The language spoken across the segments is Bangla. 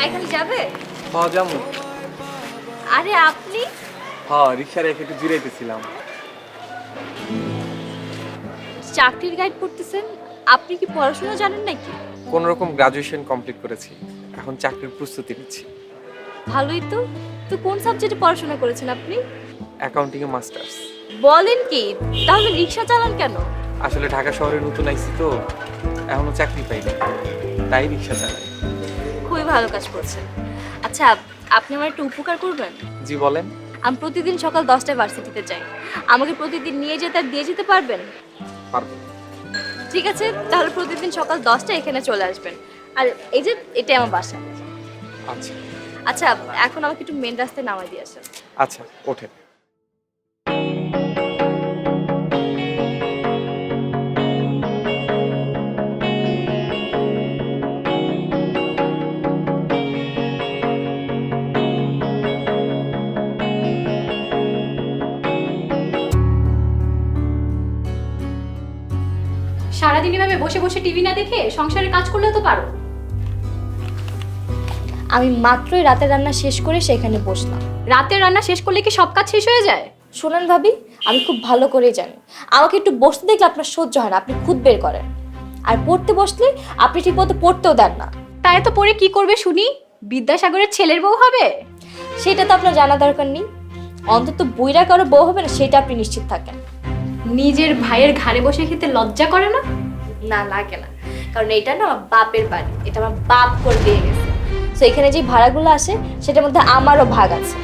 এখানে যাবে? হ্যাঁ যাবো। আরে আপনি? হ্যাঁ, রিক্সা রেখে একটু জিরাইতেছিলাম। চাকরির গাইড করতেছেন? আপনি কি পড়াশোনা জানেন নাকি? কোন রকম গ্রাজুয়েশন কমপ্লিট করেছি, এখন চাকরির প্রস্তুতি নিচ্ছি। ভালোই তো। তো কোন সাবজেক্টে পড়াশোনা করেছেন আপনি? অ্যাকাউন্টিং এ মাস্টার্স। বলেন কি? তাহলে রিক্সা চালান কেন? আসলে ঢাকা শহরে নতুন আইছি তো, এখনো চাকরি পাইনি, তাই রিক্সা চালাই। খুবই ভালো কাজ করছেন। আচ্ছা, আপনি আমার একটু উপকার করবেন? জি বলেন। আমি প্রতিদিন সকাল 10টায় ভার্সিটিতে যাই। আমাকে প্রতিদিন নিয়ে যেতে আর দিয়ে যেতে পারবেন? পারবো। ঠিক আছে, তাহলে প্রতিদিন সকাল 10টায় এখানে চলে আসবেন। আর এই যে এটাই আমার বাসা। আচ্ছা আচ্ছা, এখন আমাকে একটু মেন রাস্তায় নামাই দিয়ে আসেন। আচ্ছা, ওঠেন। সারাদিন এভাবে বসে বসে টিভি না দেখে সংসারের কাজ করলেও তো পারো। আমি মাত্রই রাতের রান্না শেষ করে সেখানে বসলাম। রাতের রান্না শেষ করলে কি সব কাজ শেষ হয়ে যায়? শোনেন ভাবি, আমি খুব ভালো করেই জানি আমাকে একটু বসতে দেখলে আপনার সহ্য হয় না, আপনি খুদ বের করেন। আর পড়তে বসলে আপনি ঠিকমতো পড়তেও দেন না। তাই তো পরে কি করবে শুনি? বিদ্যাসাগরের ছেলের বউ হবে? সেটা তো আপনার জানা দরকার নেই। অন্তত বুইরা কারো বউ হবে না সেটা আপনি নিশ্চিত থাকেন। নিজের ভাইয়ের ঘাড়ে বসে খেতে লজ্জা করে না? না, লাগে না, কারণ এটা না আমার বাপের বাড়ি, এটা আমার বাপ করে দিয়ে গেছে। তো এখানে যে ভাড়াগুলো আসে সেটার মধ্যে আমারও ভাগ আছে।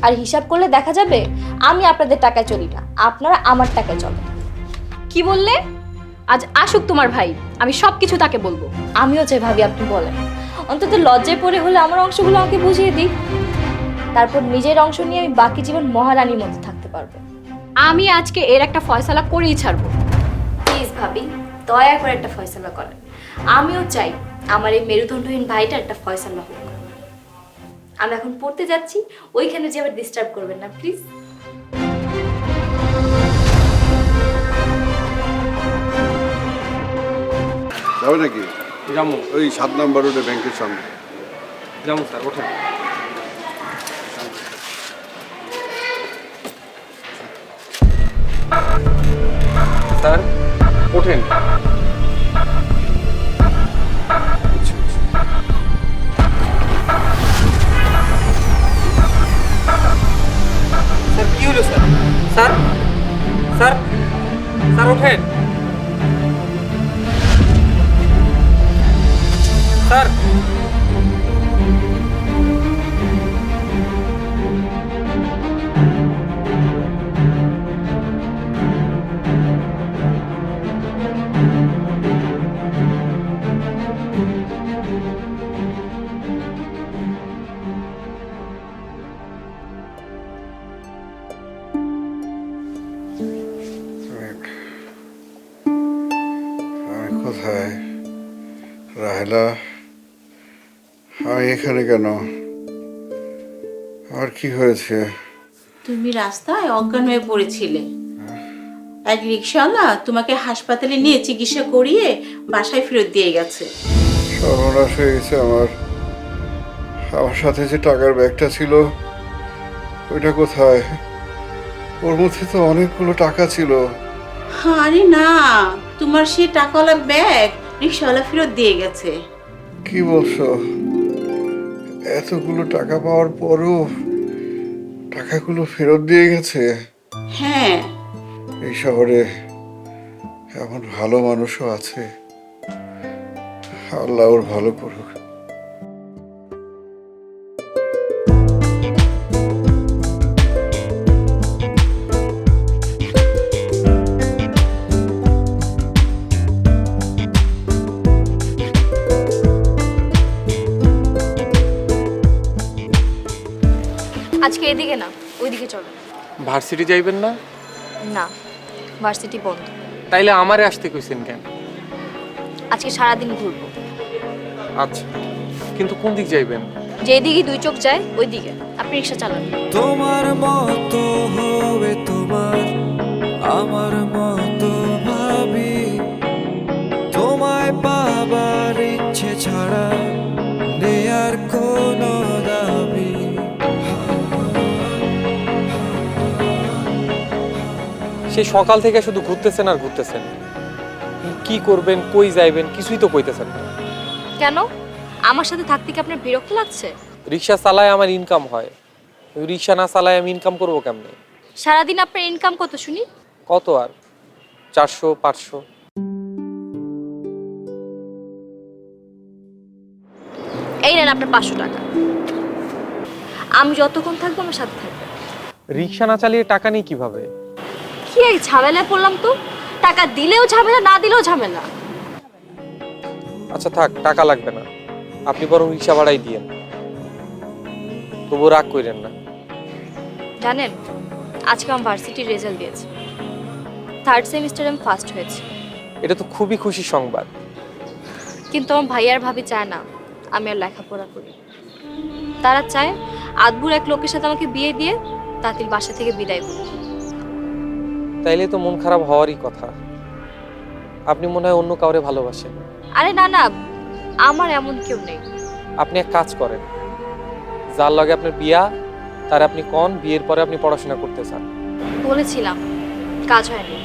আর হিসাব করলে দেখা যাবে আমি আপনাদের টাকায় চলি না, আপনারা আমার টাকায় চলেন। কি বললে? আজ আসুক তোমার ভাই, আমি সবকিছু তাকে বলবো। আমিও চাই ভাবি আপনি বলেন, অন্তত লজ্জায় পড়ে হলে আমার অংশগুলো আমাকে বুঝিয়ে দিই, তারপর নিজের অংশ নিয়ে আমি বাকি জীবন মহারানীর মতো থাকতে পারবো। আমি আজকে এর একটা ফয়সালা করেই ছাড়বো। প্লিজ ভাবি, দয়া করে একটা ফয়সালা করেন। আমিও চাই আমার এই মেরুদণ্ডহীন ভাইটা একটা ফয়সালা হোক। আমি এখন পড়তে যাচ্ছি, ওইখানে যে আবার ডিস্টার্ব করবেন না প্লিজ। যাবে নাকি? যাবো। ওই 7 নম্বর রোডে ব্যাংকের সামনে। যাবো স্যার, ওঠেন। স্যার ওঠেন। স্যার কি হলো স্যার? স্যার স্যার স্যার ওঠেন। স্যার আমি কোথায়? রাহেলা, আমি এখানে কেন? আর কি হয়েছে? তুমি রাস্তায় অজ্ঞান হয়ে পড়েছিলে। এক রিক্সাওয়ালা তোমাকে হাসপাতালে নিয়ে চিকিৎসা করিয়ে বাসায় ফেরত দিয়ে গেছে। সর্বনাশ হয়ে গেছে আমার। আমার সাথে যে টাকার ব্যাগটা ছিল ওইটা কোথায়? ওর মধ্যে তো অনেকগুলো টাকা ছিল। আরে না, তোমার সেই টাকাওয়ালা ব্যাগ রিক্সাওয়ালা ফেরত দিয়ে গেছে। কি বলছো? এতগুলো টাকা পাওয়ার পরও টাকাগুলো ফেরত দিয়ে গেছে? হ্যাঁ। এই শহরে এমন ভালো মানুষও আছে। আল্লাহ ওর ভালো করুক। আজকে এদিকে না, ওইদিকে চলো। ভার্সিটি যাইবেন না? না, ভার্সিটি বন্ধ। তাইলে আমারে আসতে কইছেন কেন? আজকে সারাদিন ঘুরবো। আচ্ছা, কিন্তু কোন দিক যাইবেন? যেদিকে দুই চোখ যায় ওই দিকে। আপনি রিক্সা চালান। তোমার মতো হবে তোমার, আমার মতো ভাবি, তোমায় পাবার ইচ্ছে ছাড়া নেয়া আর কোনো দাবি। সেই সকাল থেকে শুধু ঘুরতেছেন আর ঘুরতেছেন, কি করবেন, কই যাইবেন কিছুই তো কইতেছেন না। কেন, আমার সাথে থাকতে কি আপনার বিরক্ত লাগছে? রিক্সা চালায় আমার ইনকাম হয়, রিক্সা না চালায় আমি ইনকাম করবো কেমনে? সারাদিন আপনার ইনকাম কত শুনি? কত আর 400-500। এই নেন আপনার 500 টাকা। আমি যতক্ষণ থাকবো আমার সাথে থাকবে। রিক্সা না চালিয়ে টাকা নেই কিভাবে? কি এক ঝামেলায় পড়লাম তো, টাকা দিলেও ঝামেলা, না দিলেও ঝামেলা। আচ্ছা থাক, টাকা লাগবে না, আপনি বরং রিক্সা ভাড়াই দিয়েন, তবু রাগ করেন না। জানেন, আজকে আমার ভার্সিটির রেজাল্ট দিয়েছে, 3rd সেমিস্টারে আমি ফার্স্ট হয়েছি। এটা তো খুবই খুশির সংবাদ। কিন্তু আমার ভাই আর ভাবি চায় না আমি আর লেখাপড়া করি। তারা চায় আদবুর এক লোকের সাথে আমাকে বিয়ে দিয়ে তাঁতির বাসা থেকে বিদায় করি। তাইলে তো মন খারাপ হওয়ারই কথা, আপনি মনে হয় অন্য কাউরে ভালোবাসেন। আরে না না, আমার এমন কেউ নেই। আপনি এক কাজ করেন, যার লগে আপনার বিয়া তার আপনি কোন বিয়ের পরে আপনি পড়াশোনা করতে চান। বলেছিলাম, কাজ হয়নি।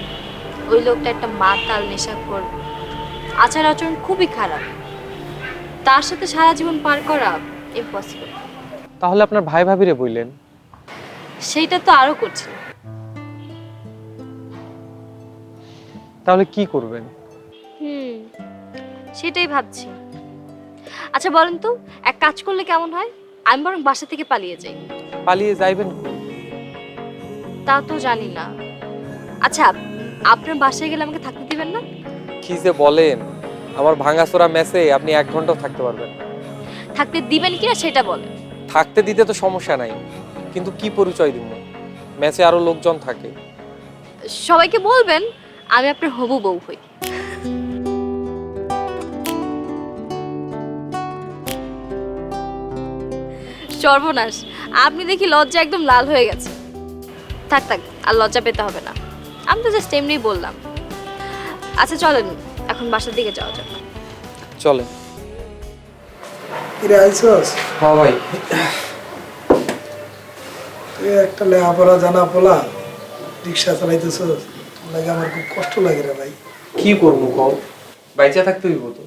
ওই লোকটা একটা মাতাল, নেশাখোর, আচার আচরণ খুবই খারাপ। তার সাথে সারা জীবন পার করা ইম্পসিবল। তাহলে আপনার ভাই ভাবিরে বললেন? সেইটা তো আরো করছে। তাহলে কি করবেন? সেটাই ভাবছি। আচ্ছা বলেন তো, এক কাজ করলে কেমন হয়? আমি বরং বাসা থেকে পালিয়ে যাই। পালিয়ে যাইবেন কই? তা তো জানি না। আচ্ছা, আপনার বাসায় গেলে আমাকে থাকতে দিবেন না? কি যে বলেন, আমার ভাঙাচোরা মেসে আপনি 1 ঘন্টাও থাকতে পারবেন না। থাকতে দিবেন কিনা সেটা বলেন। থাকতে দিতে তো সমস্যা নাই, কিন্তু কি পরিচয় দিব? মেসে আরো লোকজন থাকে। সবাইকে বলবেন আমি আপনার হবু বউ হই। সর্বনাশ, আপনি দেখি লজ্জা একদম লাল হয়ে গেছে। থাক থাক, আর লজ্জা পেতে হবে না, আমি তো জাস্ট এমনি বললাম। আচ্ছা চলেন, এখন বাসার দিকে যাওয়া যাক। চলেন। কিরে আইসস? হ্যাঁ ভাই। তুই একটা লেখাপড়া জানা পোলা রিক্সা চালাইতেছস, লাগে আমার খুব কষ্ট লাগে রে ভাই। কি করবো কও, বাইচা থাকতে হইব তো।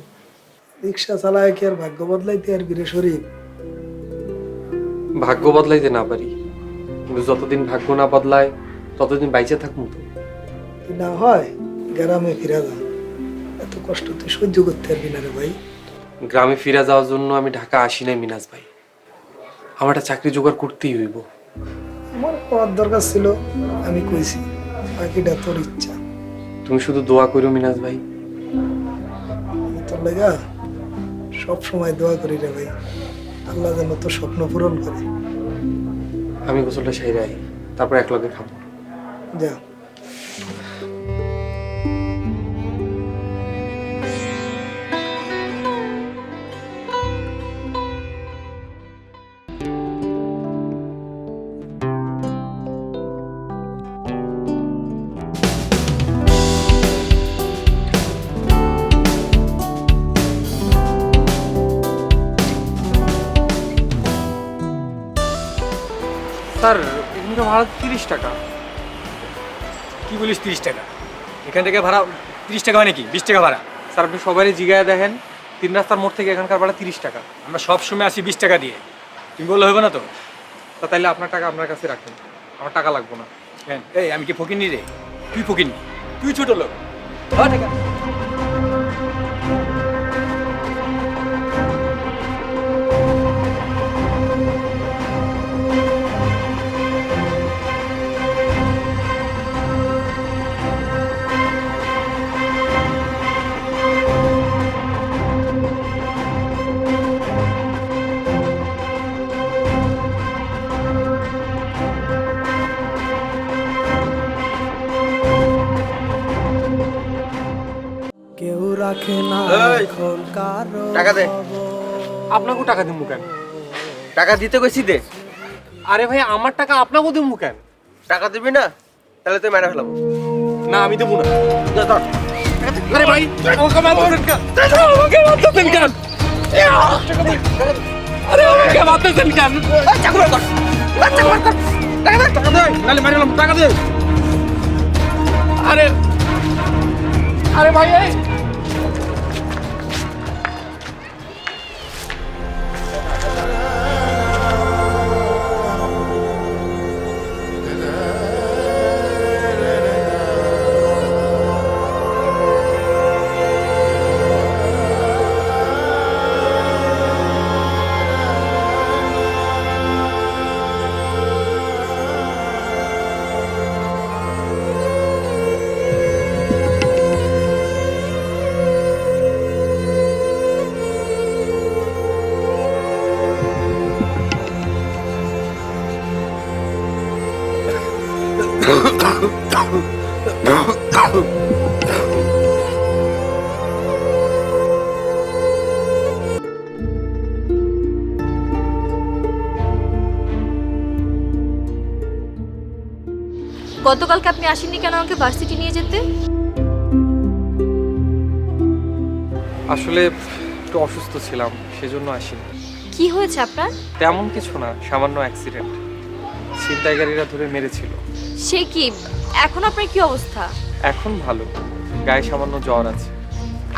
রিক্সা চালায় কি আর ভাগ্য বদলাইতে আর বিরে শরীর? ভাগ্য বদলাইতে না পারি, কিন্তু যতদিন ভাগ্য না বদলায় ততদিন বাইচা থাকবো তো। কি না হয় গ্রামে ফিরা যা, এত কষ্ট তুই সহ্য করতে পারবি না রে ভাই। গ্রামে ফিরে যাওয়ার জন্য আমি ঢাকা আসি নাই মিনাজ ভাই, আমার একটা চাকরি জোগাড় করতেই হইব। আমার পড়ার দরকার ছিল, আমি কইছি, বাকিটা তোর ইচ্ছা। তুমি শুধু দোয়া করো মিনাজ ভাই। আমি তোর লেগা সব সময় দোয়া করি রে ভাই, আল্লাহ যেন তোর স্বপ্ন পূরণ করে। আমি গোসলটা সাইরে আই, তারপর একলগে খাবো। যা। স্যার এখানকার ভাড়া 30 টাকা। কি বলিস 30 টাকা? এখান থেকে ভাড়া 30 টাকা মানে কি 20 টাকা ভাড়া? স্যার আপনি সবারই জিগায় দেখেন, 3 রাস্তার মোড় থেকে এখানকার ভাড়া 30 টাকা। আমরা সব সময় আসি 20 টাকা দিয়ে, তুমি বললে হবে না তো? তা তাইলে আপনার টাকা আপনার কাছে রাখেন, আমার টাকা লাগবে না। কেন? এই আমি কি ফকিনি রে? তুই ফকিনি, তুই ছোট লোক। ধর টাকা। কেউ রাখে না এই, এখন কারো টাকা দে। আপনাকেও টাকা দিমু কেন? টাকা দিতে কইছি দে। আরে ভাই আমার টাকা আপনাকেও দিমু কেন? টাকা দিবি না তাহলে তুই মেরে ফেলাবো। না আমি দেবো না। যা ধর। আরে ভাই আমাকে মারতেছেন কেন? আমাকে মারতেছেন কেন? টাকা ভাবতেছেন কেন? টাকা দে, নাহলে মেরে ফেলাবো, টাকা দে। আরে আরে ভাই এই গতকালকে আপনি আসেননি কেন আমাকে ভার্সিটি নিয়ে যেতে? আসলে একটু অসুস্থ ছিলাম, সেজন্য আসিনি। কি হয়েছে আপনার? তেমন কিছু না, সামান্য অ্যাক্সিডেন্ট। ছিনতাইকারীরা ধরে মেরেছিল। সে কি, এখন আপনার কি অবস্থা? এখন ভালো, গায়ে সামান্য জ্বর আছে।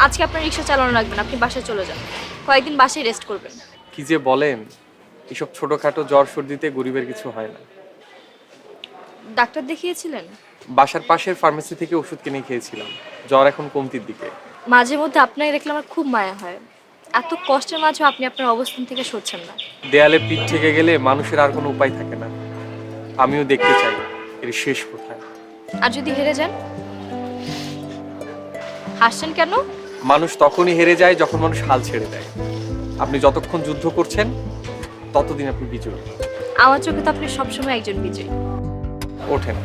আজকে আপনার রিক্সা চালানো লাগবে না, আপনি বাসায় চলে যান, কয়েকদিন বাসায় রেস্ট করবেন। কি যে বলেন, এসব ছোটখাটো জ্বর সর্দিতে গরিবের কিছু হয় না। ডাক্তার দেখিয়েছিলেন? বাসার পাশের ফার্মেসি থেকে ওষুধ কিনে খেয়েছিলাম, জ্বর এখন কমতির দিকে। মাঝে মধ্যে আপনাকে দেখলে আমার খুব মায়া হয়, এত কষ্টের মাঝেও আপনি আপনার অবস্থান থেকে সরছেন না। দেয়ালে পিঠ থেকে গেলে মানুষের আর কোনো উপায় থাকে না। আমিও দেখতে চাই এর শেষ কোথায়। আর যদি হেরে যান? হাসছেন কেন? মানুষ তখনই হেরে যায় যখন মানুষ হাল ছেড়ে দেয়। আপনি যতক্ষণ যুদ্ধ করছেন ততদিন আপনি বিজয়ী। আমার চোখে তো আপনি সবসময় একজন বিজয়ী। ওঠেন।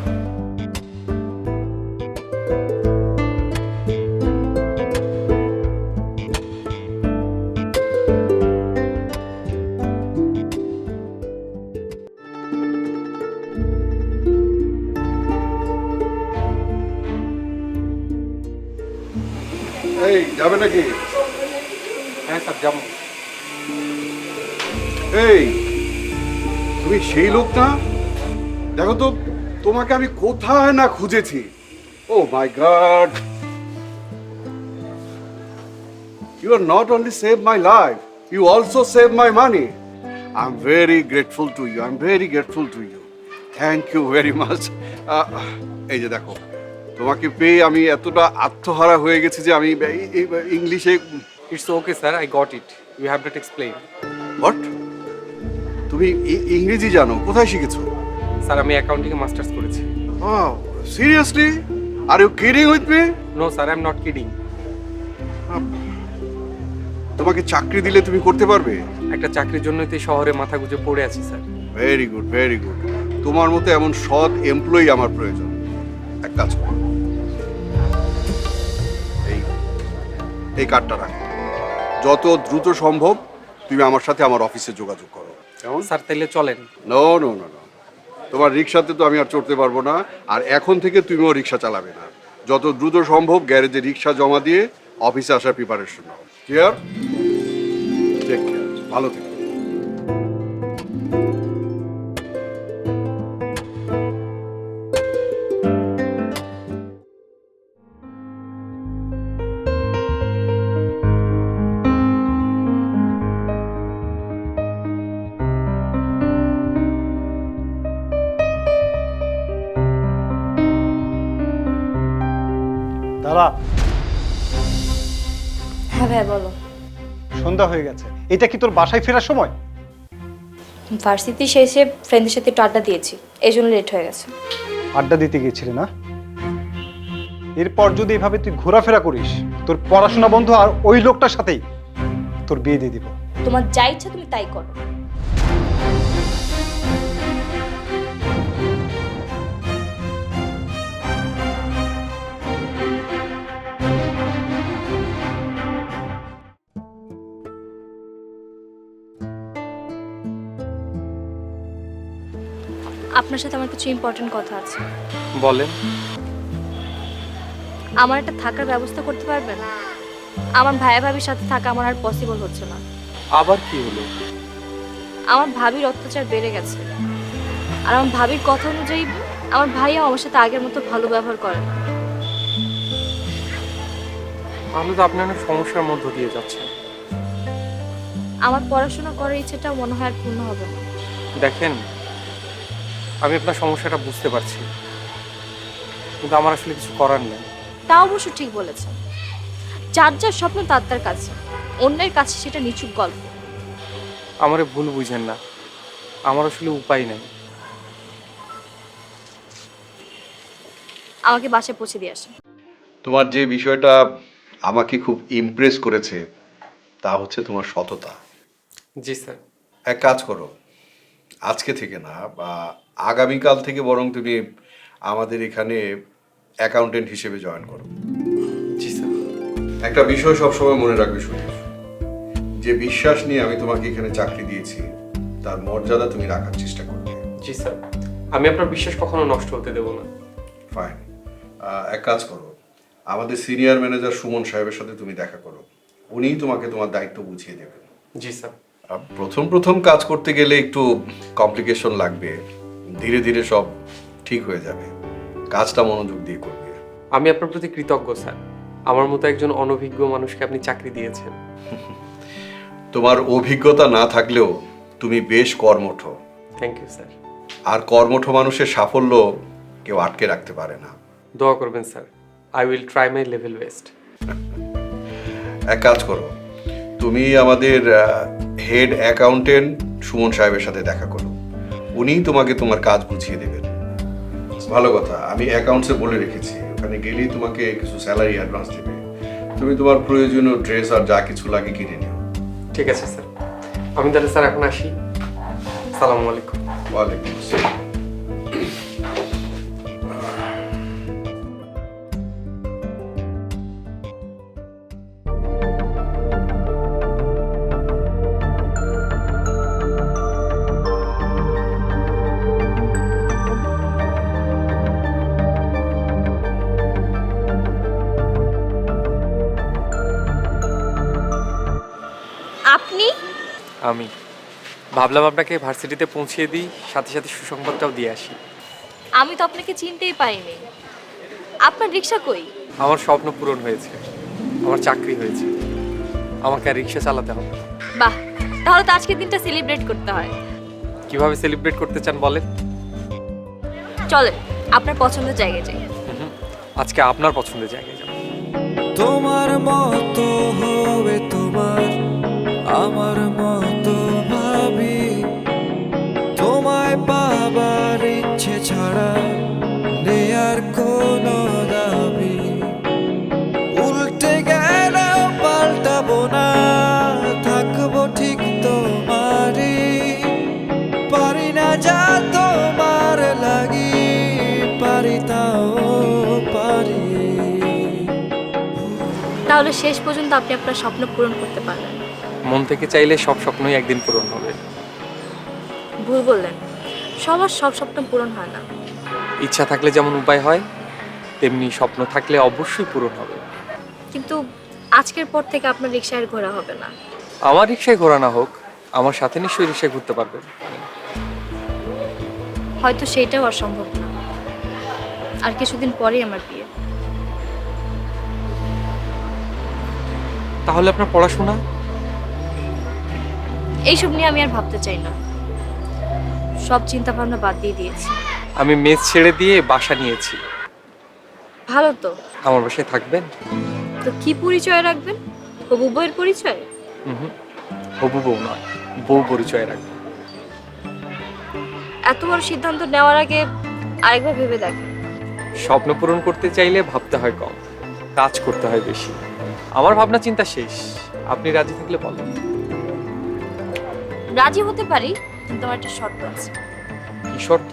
এই যাবে নাকি? হ্যাঁ স্যার, যাবো। এই তুমি সেই লোক না? দেখো তো তোমাকে আমি কোথায় না খুঁজেছি। ও মাই god, you are not only saved my life, you also saved my money. I'm very grateful to you. I'm very grateful to you. Thank you very much. এই যে দেখো, তোমাকে পেয়ে আমি এতটা আত্মহারা হয়ে গেছি যে আমি ইংলিশে it's okay sir, I got it, you have not explain. What? তুমি ইংরেজি জানো? কোথায় শিখেছো? স্যার আমি অ্যাকাউন্টিংয়ে মাস্টার্স করেছি। Oh, seriously? Are you kidding with me? No sir, I am not kidding. তোমাকে চাকরি দিলে তুমি করতে পারবে? একটা চাকরির জন্যই তো এই শহরে মাথা গুঁজে পড়ে আছি sir. Very good, very good. তোমার মতো এমন সৎ এমপ্লয়ি আমার প্রয়োজন। এক কাজ করো, এই কার্ডটা রাখো। যত দ্রুত সম্ভব তুমি আমার সাথে আমার অফিসে যোগাযোগ করো। কেমন? স্যার তাইলে চলেন। নো নো নো নো, তোমার রিক্সাতে তো আমি আর চড়তে পারবো না, আর এখন থেকে তুমিও রিক্সা চালাবে না। যত দ্রুত সম্ভব গ্যারেজে রিক্সা জমা দিয়ে অফিসে আসার প্রিপারেশন নাও। ক্লিয়ার? টেক কেয়ার, ভালো থেকো। দাঁড়া, হ্যাঁ ভাই বলো। সন্ধ্যা হয়ে গেছে, এটা কি তোর বাসায় ফেরার সময়? ভার্সিটি শেষে ফ্রেন্ডের সাথে একটু আড্ডা দিয়েছি, এই জন্য লেট হয়ে গেছে। আড্ডা দিতে গিয়েছিলি না? এরপর যদি এভাবে তুই ঘোরাফেরা করিস, তোর পড়াশোনা বন্ধ, আর ওই লোকটার সাথেই তোর বিয়ে দিয়ে দিব। তোমার যা ইচ্ছা তুমি তাই করো। আপনার সাথে আমার কিছু ইম্পর্টেন্ট কথা আছে। বলেন। আমার একটা থাকার ব্যবস্থা করতে পারবেন? আমার ভাইয়া ভাবির সাথে থাকা আমার আর পসিবল হচ্ছে না। আবার কি হলো? আমার ভাবির অত্যাচার বেড়ে গেছে। আর আমার ভাবির কথা অনুযায়ী আমার ভাইও আমার সাথে আগের মতো ভালো ব্যবহার করে না। তাহলে তো আপনি অনেক সমস্যার মধ্য দিয়ে যাচ্ছেন। আমার পড়াশোনা করার ইচ্ছেটাও মনে হয় আর পূর্ণ হবে না। দেখেন, আমি আপনার সমস্যাটা বুঝতে পারছি, কিন্তু আমার আসলে কিছু করার নেই। তা অবশ্য ঠিক বলেছেন। যার যার স্বপ্ন তার তার কাছে, অন্যের কাছে সেটা নিছক গল্প। আমারে ভুল বুঝেন না, আমার আসলে উপায় নেই। আমাকে বাসায় পৌঁছে দিয়ে আসেন। তোমার যে বিষয়টা আমাকে খুব ইমপ্রেস করেছে তা হচ্ছে তোমার সততা। জি স্যার। এক কাজ করো, আজকে থেকে না বা আগামীকাল থেকে বরং তুমি আমাদের এখানে অ্যাকাউন্টেন্ট হিসেবে জয়েন করো। জি স্যার। একটা বিষয় সবসময় মনে রাখবে সুনীল, যে বিশ্বাস নিয়ে আমি তোমাকে এখানে চাকরি দিয়েছি তার মর্যাদা তুমি রাখার চেষ্টা করবে। জি স্যার, আমি আপনার বিশ্বাস কখনো নষ্ট হতে দেব না। ফাইন, এক কাজ করো, আমাদের সিনিয়র ম্যানেজার সুমন সাহেবের সাথে তুমি দেখা করো, উনিই তোমাকে তোমার দায়িত্ব বুঝিয়ে দেবেন। জি স্যার। প্রথম প্রথম কাজ করতে গেলে একটু কমপ্লিকেশন লাগবে, ধীরে ধীরে সব ঠিক হয়ে যাবে। কাজটা মনোযোগ দিয়ে করবে। আমি আপনার প্রতি কৃতজ্ঞ স্যার, আমার মতো একজন অনভিজ্ঞ মানুষকে আপনি চাকরি দিয়েছেন। তোমার অভিজ্ঞতা না থাকলেও তুমি বেশ কর্মঠ। Thank you sir. আর কর্মঠ মানুষের সাফল্য কেউ আটকে রাখতে পারে না। দোয়া করবেন sir, I will try my level best. এক কাজ করো, তুমি আমাদের হেড অ্যাকাউন্টেন্ট সুমন সাহেবের সাথে দেখা করো, উনিই তোমাকে তোমার কাজ বুঝিয়ে দেবেন। ভালো কথা, আমি অ্যাকাউন্টসে বলে রেখেছি ওখানে গেলেই তোমাকে কিছু স্যালারি অ্যাডভান্স দেবে। তুমি তোমার প্রয়োজনীয় ড্রেস আর যা কিছু লাগে কিনে নিও। ঠিক আছে স্যার, আমি তাহলে স্যার এখন আসি। আসসালামু আলাইকুম। ওয়ালাইকুম আসসালাম। আপনি? আমি ভাবলাম আপনাকে ভার্সিটিতে পৌঁছিয়ে দিই, সাথে সাথে সুসংবাদটাও দিয়ে আসি। আমি তো আপনাকে চিনতেই পারিনি। আপনার রিক্সা কই? আমার স্বপ্ন পূরণ হয়েছে, আমার চাকরি হয়েছে, আমাকে আর রিক্সা চালাতে হবে না। বাহ, তাহলে তো আজকের দিনটা সেলিব্রেট করতে হয়। কিভাবে সেলিব্রেট করতে চান বলেন? চলেন আপনার পছন্দের জায়গায় যাই। আজকে আপনার পছন্দের জায়গায় যাব। তোমার মতো হবে তোমার, আমার মতো ভাবি, তোমায় পাবার ইচ্ছে ছাড়া নেয়ার কোনো দাবি। উল্টে গেলেও পাল্টাবো না, থাকবো ঠিক তোমারই, পারি না যা তোমার লাগি, পারি তাও পারি। তাহলে শেষ পর্যন্ত আপনি আপনার স্বপ্ন পূরণ করতে পারলেন। মন থেকে চাইলে সব স্বপ্নই একদিন পূরণ হবে। ভুল বললেন, সবার সব স্বপ্ন পূরণ হয় না। ইচ্ছা থাকলে যেমন উপায় হয়, তেমনি স্বপ্ন থাকলে অবশ্যই পূরণ হবে। কিন্তু আজকের পর থেকে আপনার রিক্সায় আর ঘোরা হবে না। আমার রিক্সায় ঘোরা না হোক, আমার সাথে নিশ্চয়ই রিক্সায় ঘুরতে পারবেন। হয়তো সেইটাও অসম্ভব না। আর কিছুদিন পরেই আমার বিয়ে। তাহলে আপনার পড়াশোনা? এইসব নিয়ে আমি আর ভাবতে চাই না, সব চিন্তা ভাবনা বাদ দিয়ে দিয়েছি। আমি মেস ছেড়ে দিয়ে বাসা নিয়েছি। ভালো তো। আমার বাসায় থাকবেন? তো কি পরিচয় রাখবেন? হবু বউয়ের পরিচয়? হবু বউ নয়, বউ পরিচয় রাখবেন। এত বড় সিদ্ধান্ত নেওয়ার আগে আরেকবার ভেবে দেখেন। স্বপ্ন পূরণ করতে চাইলে ভাবতে হয় কম, কাজ করতে হয় বেশি। আমার ভাবনা চিন্তা শেষ, আপনি রাজি থাকলে বলেন। রাজি হতে পারি, কিন্তু আমার একটা শর্ত আছে। কি শর্ত?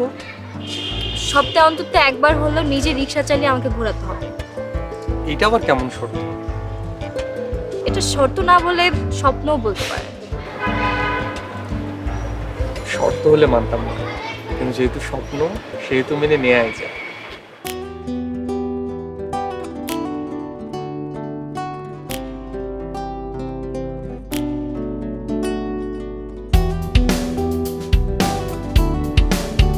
সপ্তাহে অন্তত একবার হলেও নিজে রিক্সা চালিয়ে আমাকে ঘোরাতে হবে। এটা আবার কেমন শর্ত? এটা শর্ত না বলে স্বপ্নও বলতে পারে। শর্ত হলে মানতাম না, কিন্তু যেহেতু স্বপ্ন সেহেতু মেনে নেওয়াই যায়।